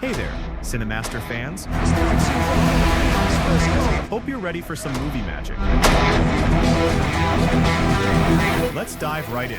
Hey there, Cinemaster fans. Hope you're ready for some movie magic. Let's dive right in.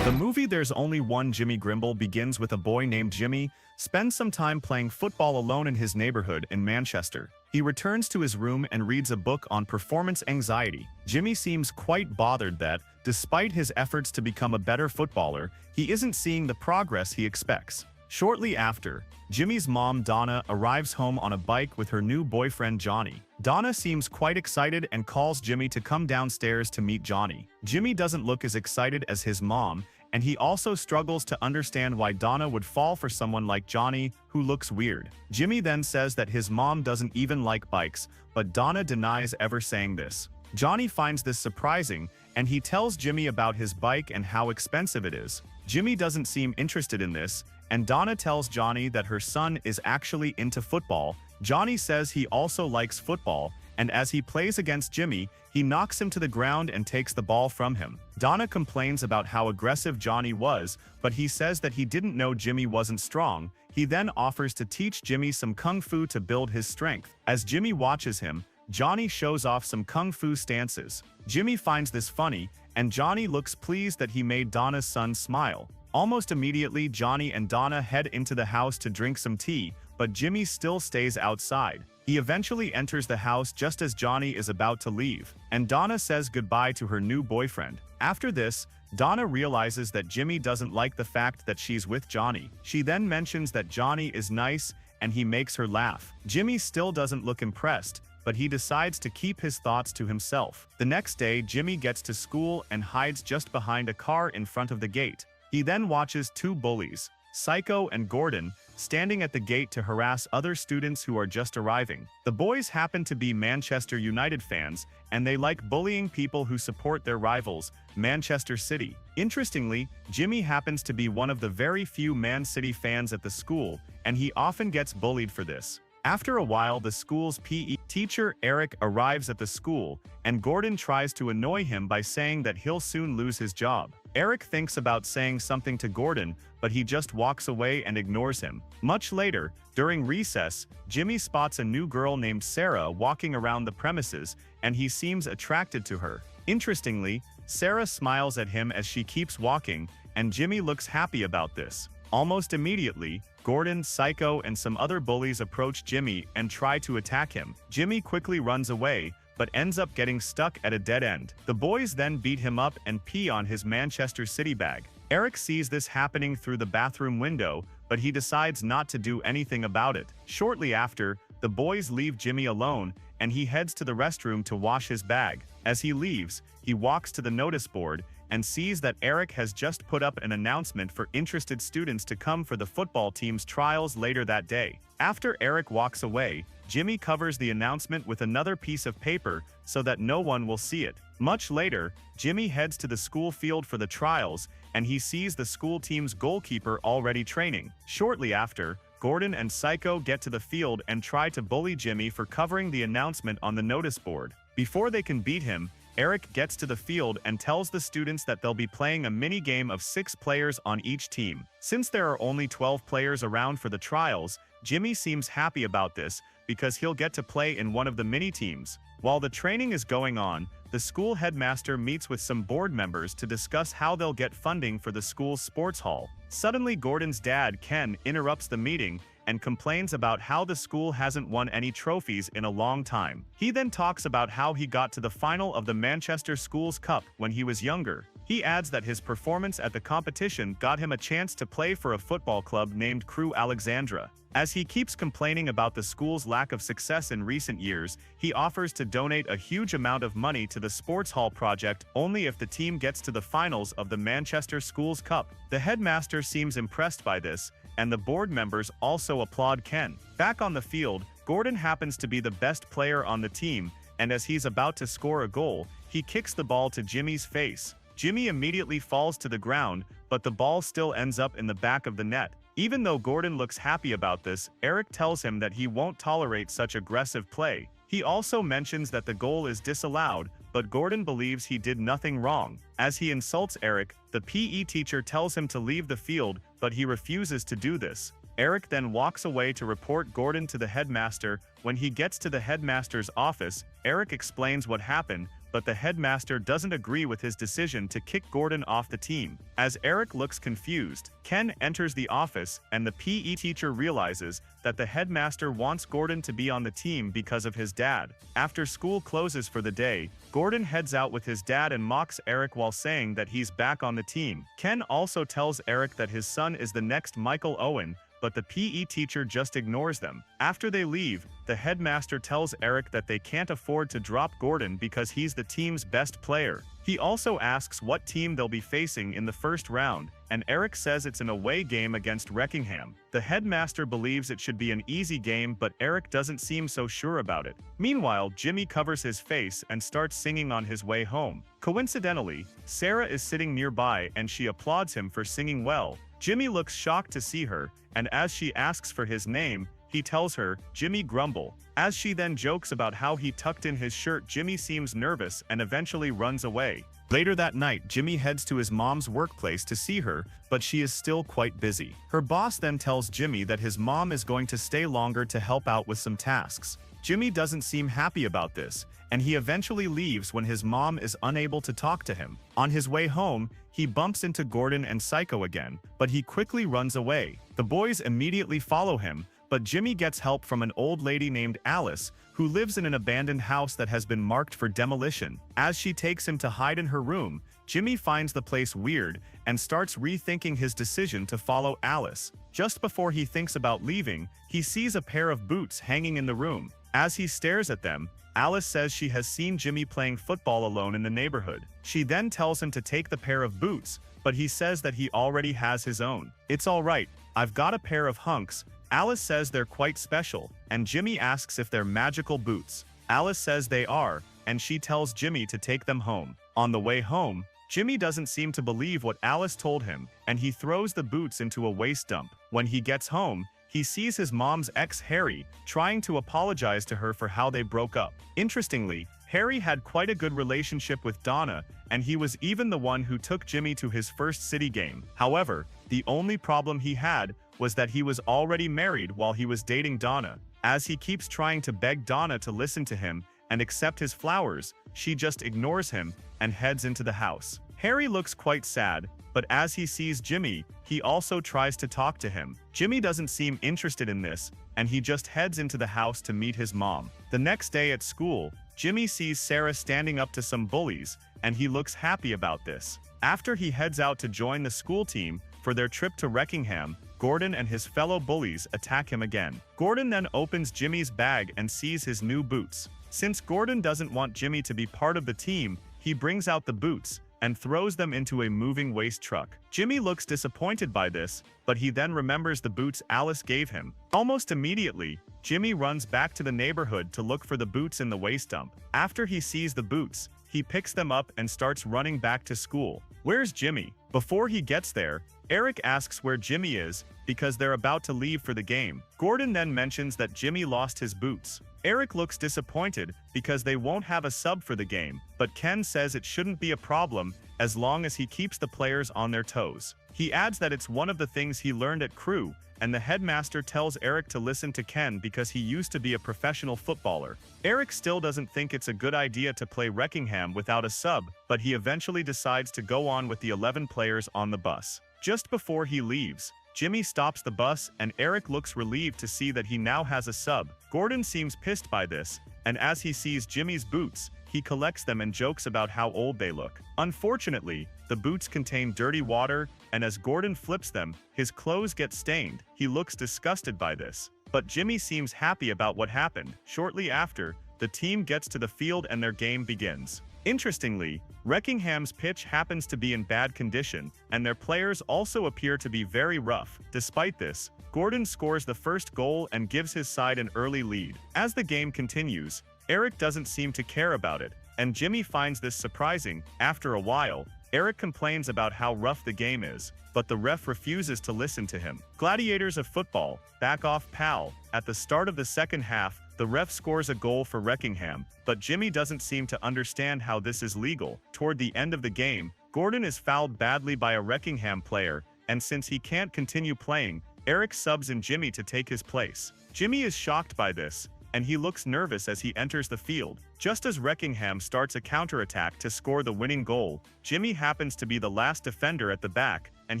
The movie There's Only One Jimmy Grimble begins with a boy named Jimmy spends some time playing football alone in his neighborhood in Manchester. He returns to his room and reads a book on performance anxiety. Jimmy seems quite bothered that, despite his efforts to become a better footballer, he isn't seeing the progress he expects. Shortly after, Jimmy's mom, Donna, arrives home on a bike with her new boyfriend, Johnny. Donna seems quite excited and calls Jimmy to come downstairs to meet Johnny. Jimmy doesn't look as excited as his mom, and he also struggles to understand why Donna would fall for someone like Johnny, who looks weird. Jimmy then says that his mom doesn't even like bikes, but Donna denies ever saying this. Johnny finds this surprising, and he tells Jimmy about his bike and how expensive it is. Jimmy doesn't seem interested in this, and Donna tells Johnny that her son is actually into football. Johnny says he also likes football, and as he plays against Jimmy, he knocks him to the ground and takes the ball from him. Donna complains about how aggressive Johnny was, but he says that he didn't know Jimmy wasn't strong. He then offers to teach Jimmy some kung fu to build his strength. As Jimmy watches him, Johnny shows off some kung fu stances. Jimmy finds this funny, and Johnny looks pleased that he made Donna's son smile. Almost immediately, Johnny and Donna head into the house to drink some tea, but Jimmy still stays outside. He eventually enters the house just as Johnny is about to leave, and Donna says goodbye to her new boyfriend. After this, Donna realizes that Jimmy doesn't like the fact that she's with Johnny. She then mentions that Johnny is nice, and he makes her laugh. Jimmy still doesn't look impressed, but he decides to keep his thoughts to himself. The next day, Jimmy gets to school and hides just behind a car in front of the gate. He then watches two bullies, Psycho and Gordon, standing at the gate to harass other students who are just arriving. The boys happen to be Manchester United fans, and they like bullying people who support their rivals, Manchester City. Interestingly, Jimmy happens to be one of the very few Man City fans at the school, and he often gets bullied for this. After a while, the school's PE teacher, Eric, arrives at the school, and Gordon tries to annoy him by saying that he'll soon lose his job. Eric thinks about saying something to Gordon, but he just walks away and ignores him. Much later, during recess, Jimmy spots a new girl named Sarah walking around the premises, and he seems attracted to her. Interestingly, Sarah smiles at him as she keeps walking, and Jimmy looks happy about this. Almost immediately, Gordon, Psycho, and some other bullies approach Jimmy and try to attack him. Jimmy quickly runs away, but ends up getting stuck at a dead end. The boys then beat him up and pee on his Manchester City bag. Eric sees this happening through the bathroom window, but he decides not to do anything about it. Shortly after, the boys leave Jimmy alone, and he heads to the restroom to wash his bag. As he leaves, he walks to the notice board and sees that Eric has just put up an announcement for interested students to come for the football team's trials later that day. After Eric walks away, Jimmy covers the announcement with another piece of paper so that no one will see it. Much later, Jimmy heads to the school field for the trials, and he sees the school team's goalkeeper already training. Shortly after, Gordon and Psycho get to the field and try to bully Jimmy for covering the announcement on the notice board. Before they can beat him, Eric gets to the field and tells the students that they'll be playing a mini-game of 6 players on each team. Since there are only 12 players around for the trials, Jimmy seems happy about this because he'll get to play in one of the mini-teams. While the training is going on, the school headmaster meets with some board members to discuss how they'll get funding for the school's sports hall. Suddenly, Gordon's dad, Ken, interrupts the meeting and complains about how the school hasn't won any trophies in a long time. He then talks about how he got to the final of the Manchester Schools Cup when he was younger. He adds that his performance at the competition got him a chance to play for a football club named Crew Alexandra. As he keeps complaining about the school's lack of success in recent years, he offers to donate a huge amount of money to the sports hall project only if the team gets to the finals of the Manchester Schools Cup. The headmaster seems impressed by this, and the board members also applaud Ken. Back on the field, Gordon happens to be the best player on the team, and as he's about to score a goal, he kicks the ball to Jimmy's face. Jimmy immediately falls to the ground, but the ball still ends up in the back of the net. Even though Gordon looks happy about this, Eric tells him that he won't tolerate such aggressive play. He also mentions that the goal is disallowed, but Gordon believes he did nothing wrong. As he insults Eric, the PE teacher tells him to leave the field, but he refuses to do this. Eric then walks away to report Gordon to the headmaster. When he gets to the headmaster's office, Eric explains what happened, but the headmaster doesn't agree with his decision to kick Gordon off the team. As Eric looks confused, Ken enters the office and the PE teacher realizes that the headmaster wants Gordon to be on the team because of his dad. After school closes for the day, Gordon heads out with his dad and mocks Eric while saying that he's back on the team. Ken also tells Eric that his son is the next Michael Owen, but the PE teacher just ignores them. After they leave, the headmaster tells Eric that they can't afford to drop Gordon because he's the team's best player. He also asks what team they'll be facing in the first round, and Eric says it's an away game against Wreckingham. The headmaster believes it should be an easy game, but Eric doesn't seem so sure about it. Meanwhile, Jimmy covers his face and starts singing on his way home. Coincidentally, Sarah is sitting nearby and she applauds him for singing well. Jimmy looks shocked to see her, and as she asks for his name, he tells her, Jimmy Grumble. As she then jokes about how he tucked in his shirt, Jimmy seems nervous and eventually runs away. Later that night, Jimmy heads to his mom's workplace to see her, but she is still quite busy. Her boss then tells Jimmy that his mom is going to stay longer to help out with some tasks. Jimmy doesn't seem happy about this, and he eventually leaves when his mom is unable to talk to him. On his way home, he bumps into Gordon and Psycho again, but he quickly runs away. The boys immediately follow him, but Jimmy gets help from an old lady named Alice, who lives in an abandoned house that has been marked for demolition. As she takes him to hide in her room, Jimmy finds the place weird and starts rethinking his decision to follow Alice. Just before he thinks about leaving, he sees a pair of boots hanging in the room. As he stares at them, Alice says she has seen Jimmy playing football alone in the neighborhood. She then tells him to take the pair of boots, but he says that he already has his own. It's all right, I've got a pair of hunks. Alice says they're quite special, and Jimmy asks if they're magical boots. Alice says they are, and she tells Jimmy to take them home. On the way home, Jimmy doesn't seem to believe what Alice told him, and he throws the boots into a waste dump. When he gets home, he sees his mom's ex Harry trying to apologize to her for how they broke up. Interestingly, Harry had quite a good relationship with Donna, and he was even the one who took Jimmy to his first city game. However, the only problem he had was that he was already married while he was dating Donna. As he keeps trying to beg Donna to listen to him and accept his flowers, she just ignores him and heads into the house. Harry looks quite sad, but as he sees Jimmy, he also tries to talk to him. Jimmy doesn't seem interested in this, and he just heads into the house to meet his mom. The next day at school, Jimmy sees Sarah standing up to some bullies, and he looks happy about this. After he heads out to join the school team for their trip to Wreckingham, Gordon and his fellow bullies attack him again. Gordon then opens Jimmy's bag and sees his new boots. Since Gordon doesn't want Jimmy to be part of the team, he brings out the boots and throws them into a moving waste truck. Jimmy looks disappointed by this, but he then remembers the boots Alice gave him. Almost immediately, Jimmy runs back to the neighborhood to look for the boots in the waste dump. After he sees the boots, he picks them up and starts running back to school. Where's Jimmy? Before he gets there, Eric asks where Jimmy is because they're about to leave for the game. Gordon then mentions that Jimmy lost his boots. Eric looks disappointed because they won't have a sub for the game, but Ken says it shouldn't be a problem as long as he keeps the players on their toes. He adds that it's one of the things he learned at Crew, and the headmaster tells Eric to listen to Ken because he used to be a professional footballer. Eric still doesn't think it's a good idea to play Wreckingham without a sub, but he eventually decides to go on with the 11 players on the bus. Just before he leaves, Jimmy stops the bus and Eric looks relieved to see that he now has a sub. Gordon seems pissed by this, and as he sees Jimmy's boots, he collects them and jokes about how old they look. Unfortunately, the boots contain dirty water, and as Gordon flips them, his clothes get stained. He looks disgusted by this, but Jimmy seems happy about what happened. Shortly after, the team gets to the field and their game begins. Interestingly, Wreckingham's pitch happens to be in bad condition, and their players also appear to be very rough. Despite this, Gordon scores the first goal and gives his side an early lead. As the game continues, Eric doesn't seem to care about it, and Jimmy finds this surprising. After a while, Eric complains about how rough the game is, but the ref refuses to listen to him. Gladiators of football, back off pal. At the start of the second half, the ref scores a goal for Wreckingham, but Jimmy doesn't seem to understand how this is legal. Toward the end of the game, Gordon is fouled badly by a Wreckingham player, and since he can't continue playing, Eric subs in Jimmy to take his place. Jimmy is shocked by this, and he looks nervous as he enters the field. Just as Wreckingham starts a counterattack to score the winning goal, Jimmy happens to be the last defender at the back, and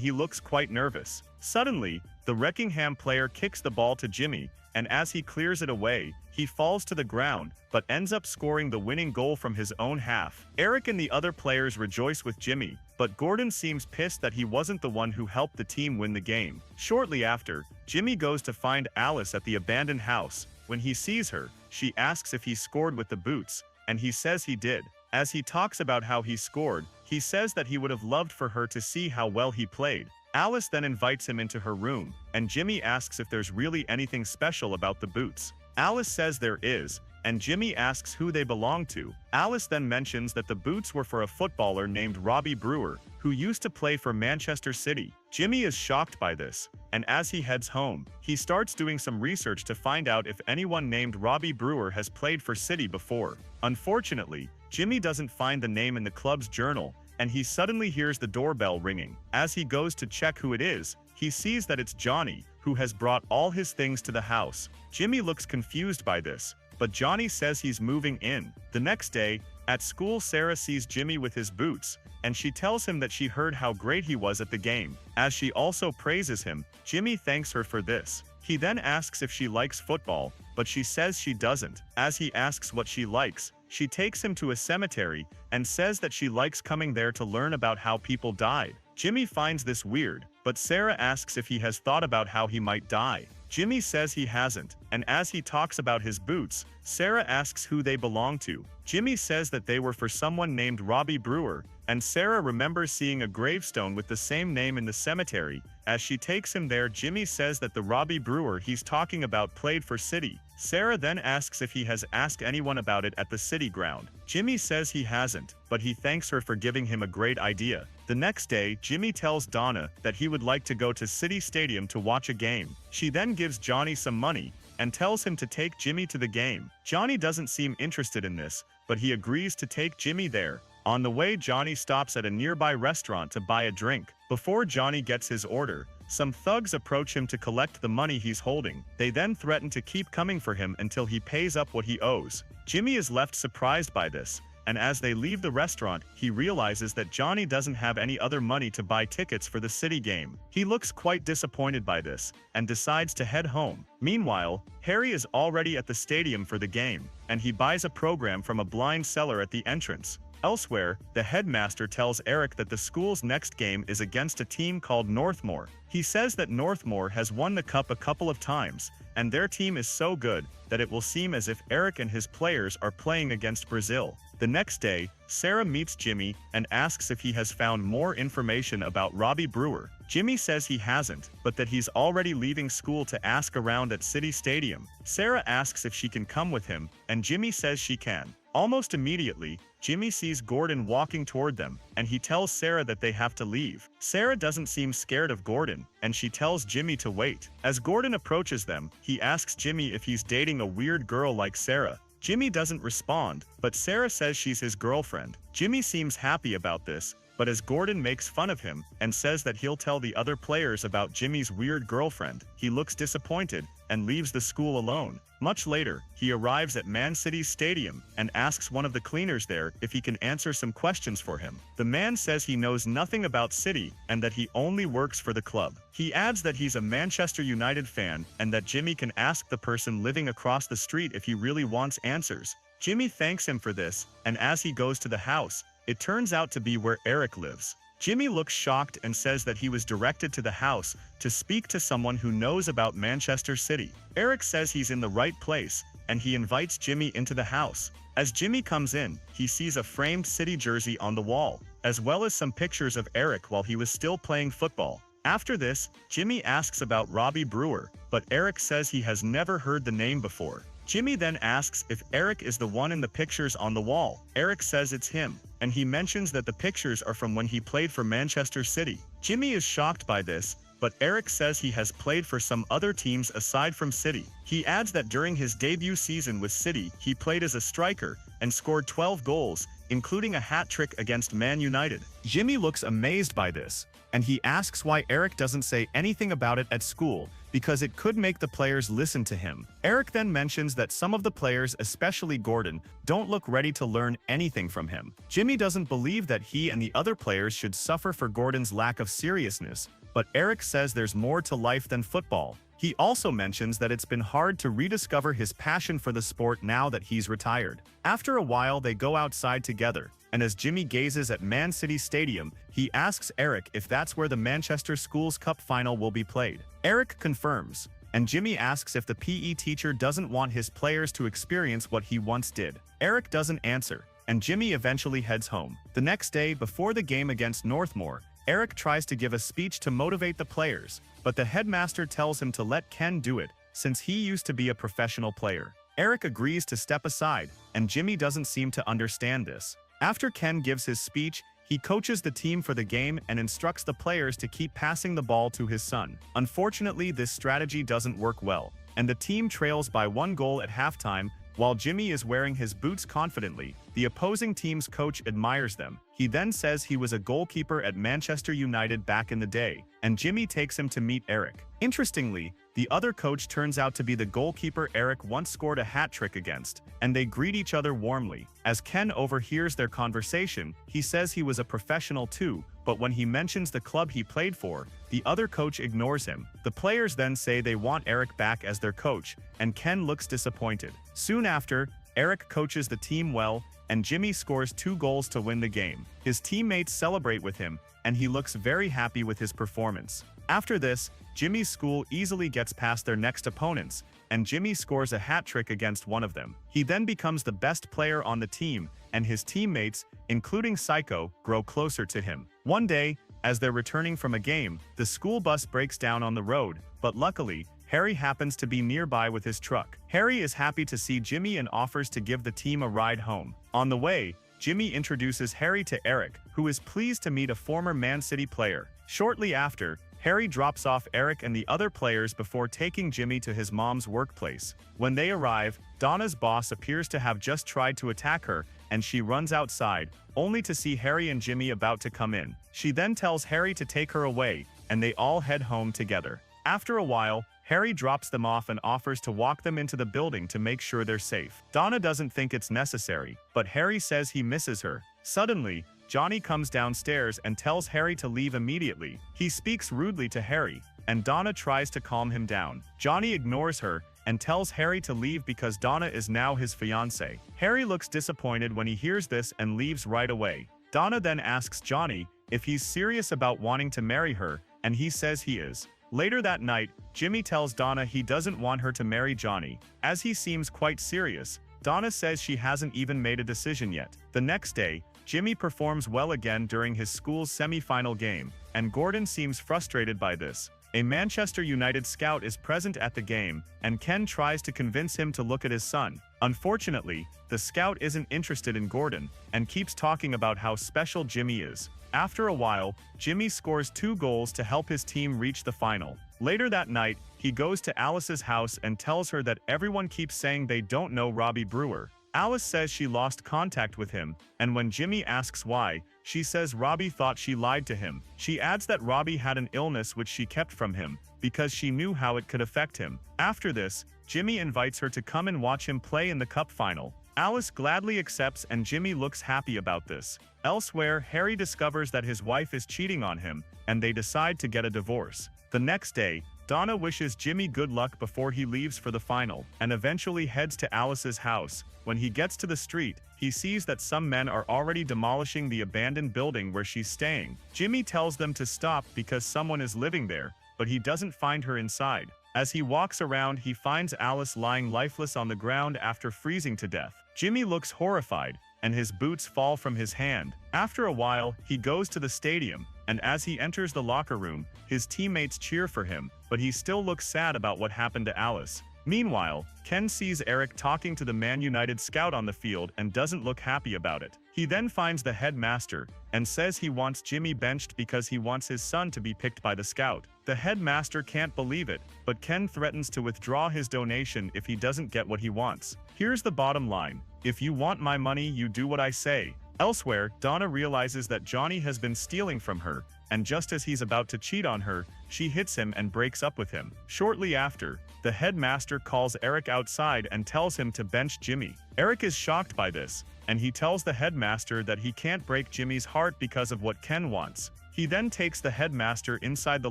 he looks quite nervous. Suddenly, the Wreckingham player kicks the ball to Jimmy, and as he clears it away, he falls to the ground, but ends up scoring the winning goal from his own half. Eric and the other players rejoice with Jimmy, but Gordon seems pissed that he wasn't the one who helped the team win the game. Shortly after, Jimmy goes to find Alice at the abandoned house. When he sees her, she asks if he scored with the boots, and he says he did. As he talks about how he scored, he says that he would have loved for her to see how well he played. Alice then invites him into her room, and Jimmy asks if there's really anything special about the boots. Alice says there is, and Jimmy asks who they belong to. Alice then mentions that the boots were for a footballer named Robbie Brewer, who used to play for Manchester City. Jimmy is shocked by this, and as he heads home, he starts doing some research to find out if anyone named Robbie Brewer has played for City before. Unfortunately, Jimmy doesn't find the name in the club's journal, and he suddenly hears the doorbell ringing. As he goes to check who it is, he sees that it's Johnny, who has brought all his things to the house. Jimmy looks confused by this, but Johnny says he's moving in. The next day, at school, Sarah sees Jimmy with his boots, and she tells him that she heard how great he was at the game. As she also praises him, Jimmy thanks her for this. He then asks if she likes football, but she says she doesn't. As he asks what she likes, she takes him to a cemetery and says that she likes coming there to learn about how people died. Jimmy finds this weird, but Sarah asks if he has thought about how he might die. Jimmy says he hasn't, and as he talks about his boots, Sarah asks who they belong to. Jimmy says that they were for someone named Robbie Brewer, and Sarah remembers seeing a gravestone with the same name in the cemetery. As she takes him there, Jimmy says that the Robbie Brewer he's talking about played for City. Sarah then asks if he has asked anyone about it at the City ground. Jimmy says he hasn't, but he thanks her for giving him a great idea. The next day, Jimmy tells Donna that he would like to go to City Stadium to watch a game. She then gives Johnny some money and tells him to take Jimmy to the game. Johnny doesn't seem interested in this, but he agrees to take Jimmy there. On the way, Johnny stops at a nearby restaurant to buy a drink. Before Johnny gets his order, some thugs approach him to collect the money he's holding. They then threaten to keep coming for him until he pays up what he owes. Jimmy is left surprised by this, and as they leave the restaurant, he realizes that Johnny doesn't have any other money to buy tickets for the City game. He looks quite disappointed by this, and decides to head home. Meanwhile, Harry is already at the stadium for the game, and he buys a program from a blind seller at the entrance. Elsewhere, the headmaster tells Eric that the school's next game is against a team called Northmoor. He says that Northmoor has won the cup a couple of times, and their team is so good that it will seem as if Eric and his players are playing against Brazil. The next day, Sarah meets Jimmy and asks if he has found more information about Robbie Brewer. Jimmy says he hasn't, but that he's already leaving school to ask around at City Stadium. Sarah asks if she can come with him, and Jimmy says she can. Almost immediately, Jimmy sees Gordon walking toward them, and he tells Sarah that they have to leave. Sarah doesn't seem scared of Gordon, and she tells Jimmy to wait. As Gordon approaches them, he asks Jimmy if he's dating a weird girl like Sarah. Jimmy doesn't respond, but Sarah says she's his girlfriend. Jimmy seems happy about this, but as Gordon makes fun of him and says that he'll tell the other players about Jimmy's weird girlfriend, he looks disappointed and leaves the school alone. Much later, he arrives at Man City's stadium and asks one of the cleaners there if he can answer some questions for him. The man says he knows nothing about City and that he only works for the club. He adds that he's a Manchester United fan and that Jimmy can ask the person living across the street if he really wants answers. Jimmy thanks him for this, and as he goes to the house, it turns out to be where Eric lives. Jimmy looks shocked and says that he was directed to the house to speak to someone who knows about Manchester City. Eric says he's in the right place, and he invites Jimmy into the house. As Jimmy comes in, he sees a framed City jersey on the wall, as well as some pictures of Eric while he was still playing football. After this, Jimmy asks about Robbie Brewer, but Eric says he has never heard the name before. Jimmy then asks if Eric is the one in the pictures on the wall. Eric says it's him, and he mentions that the pictures are from when he played for Manchester City. Jimmy is shocked by this, but Eric says he has played for some other teams aside from City. He adds that during his debut season with City, he played as a striker and scored 12 goals including a hat trick against Man United. Jimmy looks amazed by this, and he asks why Eric doesn't say anything about it at school, because it could make the players listen to him. Eric then mentions that some of the players, especially Gordon, don't look ready to learn anything from him. Jimmy doesn't believe that he and the other players should suffer for Gordon's lack of seriousness, but Eric says there's more to life than football. He also mentions that it's been hard to rediscover his passion for the sport now that he's retired. After a while, they go outside together, and as Jimmy gazes at Man City Stadium, he asks Eric if that's where the Manchester Schools Cup final will be played. Eric confirms, and Jimmy asks if the PE teacher doesn't want his players to experience what he once did. Eric doesn't answer, and Jimmy eventually heads home. The next day, before the game against Northmoor, Eric tries to give a speech to motivate the players, but the headmaster tells him to let Ken do it, since he used to be a professional player. Eric agrees to step aside, and Jimmy doesn't seem to understand this. After Ken gives his speech, he coaches the team for the game and instructs the players to keep passing the ball to his son. Unfortunately, this strategy doesn't work well, and the team trails by 1 goal at halftime. While Jimmy is wearing his boots confidently, the opposing team's coach admires them. He then says he was a goalkeeper at Manchester United back in the day, and Jimmy takes him to meet Eric. Interestingly, the other coach turns out to be the goalkeeper Eric once scored a hat trick against, and they greet each other warmly. As Ken overhears their conversation, he says he was a professional too, but when he mentions the club he played for, the other coach ignores him. The players then say they want Eric back as their coach, and Ken looks disappointed. Soon after, Eric coaches the team well, and Jimmy scores 2 goals to win the game. His teammates celebrate with him, and he looks very happy with his performance. After this, Jimmy's school easily gets past their next opponents, and Jimmy scores a hat trick against one of them. He then becomes the best player on the team, and his teammates, including Psycho, grow closer to him. One day, as they're returning from a game, the school bus breaks down on the road, but luckily, Harry happens to be nearby with his truck. Harry is happy to see Jimmy and offers to give the team a ride home. On the way, Jimmy introduces Harry to Eric, who is pleased to meet a former Man City player. Shortly after, Harry drops off Eric and the other players before taking Jimmy to his mom's workplace. When they arrive, Donna's boss appears to have just tried to attack her, and she runs outside, only to see Harry and Jimmy about to come in. She then tells Harry to take her away, and they all head home together. After a while, Harry drops them off and offers to walk them into the building to make sure they're safe. Donna doesn't think it's necessary, but Harry says he misses her. Suddenly, Johnny comes downstairs and tells Harry to leave immediately. He speaks rudely to Harry, and Donna tries to calm him down. Johnny ignores her and tells Harry to leave because Donna is now his fiancée. Harry looks disappointed when he hears this and leaves right away. Donna then asks Johnny if he's serious about wanting to marry her, and he says he is. Later that night, Jimmy tells Donna he doesn't want her to marry Johnny. As he seems quite serious, Donna says she hasn't even made a decision yet. The next day, Jimmy performs well again during his school's semi-final game, and Gordon seems frustrated by this. A Manchester United scout is present at the game, and Ken tries to convince him to look at his son. Unfortunately, the scout isn't interested in Gordon, and keeps talking about how special Jimmy is. After a while, Jimmy scores 2 goals to help his team reach the final. Later that night, he goes to Alice's house and tells her that everyone keeps saying they don't know Robbie Brewer. Alice says she lost contact with him, and when Jimmy asks why, she says Robbie thought she lied to him. She adds that Robbie had an illness which she kept from him, because she knew how it could affect him. After this, Jimmy invites her to come and watch him play in the cup final. Alice gladly accepts and Jimmy looks happy about this. Elsewhere, Harry discovers that his wife is cheating on him, and they decide to get a divorce. The next day, Donna wishes Jimmy good luck before he leaves for the final, and eventually heads to Alice's house. When he gets to the street, he sees that some men are already demolishing the abandoned building where she's staying. Jimmy tells them to stop because someone is living there, but he doesn't find her inside. As he walks around, he finds Alice lying lifeless on the ground after freezing to death. Jimmy looks horrified, and his boots fall from his hand. After a while, he goes to the stadium, and as he enters the locker room, his teammates cheer for him, but he still looks sad about what happened to Alice. Meanwhile, Ken sees Eric talking to the Man United scout on the field and doesn't look happy about it. He then finds the headmaster and says he wants Jimmy benched because he wants his son to be picked by the scout. The headmaster can't believe it, but Ken threatens to withdraw his donation if he doesn't get what he wants. Here's the bottom line: if you want my money, you do what I say. Elsewhere, Donna realizes that Johnny has been stealing from her, and just as he's about to cheat on her, she hits him and breaks up with him. Shortly after, the headmaster calls Eric outside and tells him to bench Jimmy. Eric is shocked by this, and he tells the headmaster that he can't break Jimmy's heart because of what Ken wants. He then takes the headmaster inside the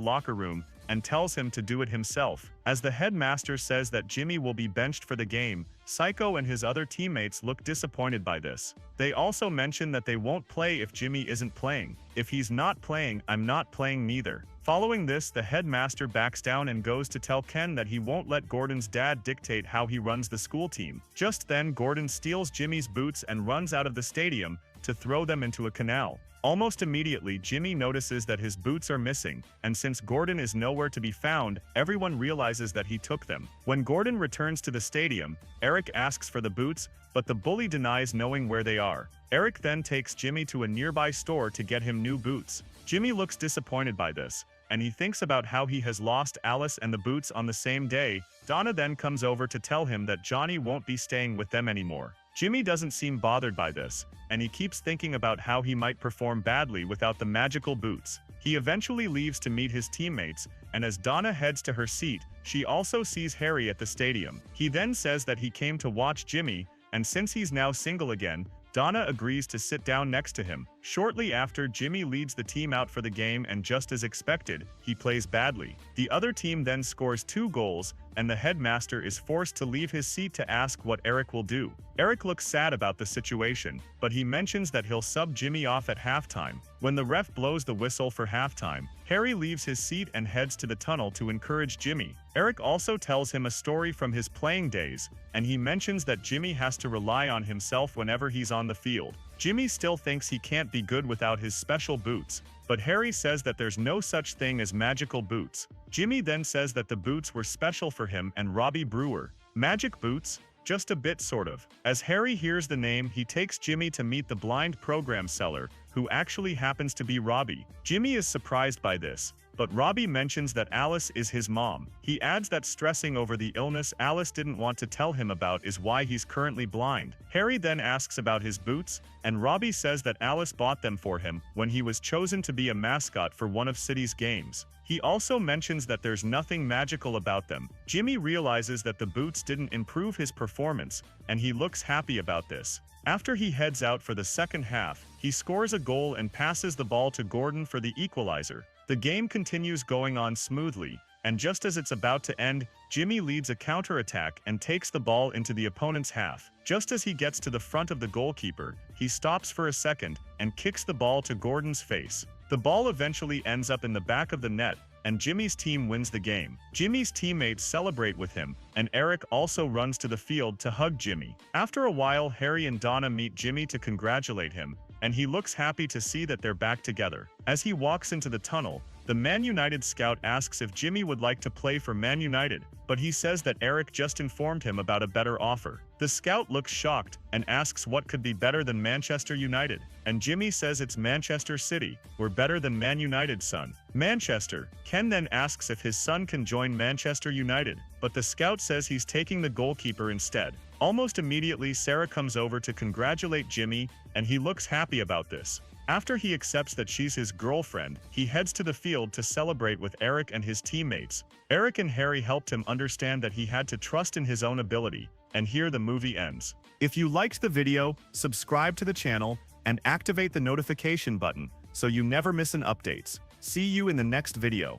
locker room and tells him to do it himself. As the headmaster says that Jimmy will be benched for the game, Psycho and his other teammates look disappointed by this. They also mention that they won't play if Jimmy isn't playing. If he's not playing, I'm not playing neither. Following this, the headmaster backs down and goes to tell Ken that he won't let Gordon's dad dictate how he runs the school team. Just then, Gordon steals Jimmy's boots and runs out of the stadium to throw them into a canal. Almost immediately, Jimmy notices that his boots are missing, and since Gordon is nowhere to be found, everyone realizes that he took them. When Gordon returns to the stadium, Eric asks for the boots, but the bully denies knowing where they are. Eric then takes Jimmy to a nearby store to get him new boots. Jimmy looks disappointed by this, and he thinks about how he has lost Alice and the boots on the same day. Donna then comes over to tell him that Johnny won't be staying with them anymore. Jimmy doesn't seem bothered by this, and he keeps thinking about how he might perform badly without the magical boots. He eventually leaves to meet his teammates, and as Donna heads to her seat, she also sees Harry at the stadium. He then says that he came to watch Jimmy, and since he's now single again, Donna agrees to sit down next to him. Shortly after, Jimmy leads the team out for the game, and just as expected, he plays badly. The other team then scores 2 goals, and the headmaster is forced to leave his seat to ask what Eric will do. Eric looks sad about the situation, but he mentions that he'll sub Jimmy off at halftime. When the ref blows the whistle for halftime, Harry leaves his seat and heads to the tunnel to encourage Jimmy. Eric also tells him a story from his playing days, and he mentions that Jimmy has to rely on himself whenever he's on the field. Jimmy still thinks he can't be good without his special boots, but Harry says that there's no such thing as magical boots. Jimmy then says that the boots were special for him and Robbie Brewer. Magic boots? Just a bit, sort of. As Harry hears the name, he takes Jimmy to meet the blind program seller, who actually happens to be Robbie. Jimmy is surprised by this, but Robbie mentions that Alice is his mom. He adds that stressing over the illness Alice didn't want to tell him about is why he's currently blind. Harry then asks about his boots, and Robbie says that Alice bought them for him when he was chosen to be a mascot for one of City's games. He also mentions that there's nothing magical about them. Jimmy realizes that the boots didn't improve his performance, and he looks happy about this. After he heads out for the second half, he scores a goal and passes the ball to Gordon for the equalizer. The game continues going on smoothly, and just as it's about to end, Jimmy leads a counterattack and takes the ball into the opponent's half. Just as he gets to the front of the goalkeeper, he stops for a second and kicks the ball to Gordon's face. The ball eventually ends up in the back of the net, and Jimmy's team wins the game. Jimmy's teammates celebrate with him, and Eric also runs to the field to hug Jimmy. After a while, Harry and Donna meet Jimmy to congratulate him, and he looks happy to see that they're back together. As he walks into the tunnel, the Man United scout asks if Jimmy would like to play for Man United, but he says that Eric just informed him about a better offer. The scout looks shocked and asks what could be better than Manchester United, and Jimmy says it's Manchester City. We're better than Man United, son. Manchester. Ken then asks if his son can join Manchester United, but the scout says he's taking the goalkeeper instead. Almost immediately, Sarah comes over to congratulate Jimmy, and he looks happy about this. After he accepts that she's his girlfriend, he heads to the field to celebrate with Eric and his teammates. Eric and Harry helped him understand that he had to trust in his own ability, and here the movie ends. If you liked the video, subscribe to the channel and activate the notification button so you never miss an updates. See you in the next video.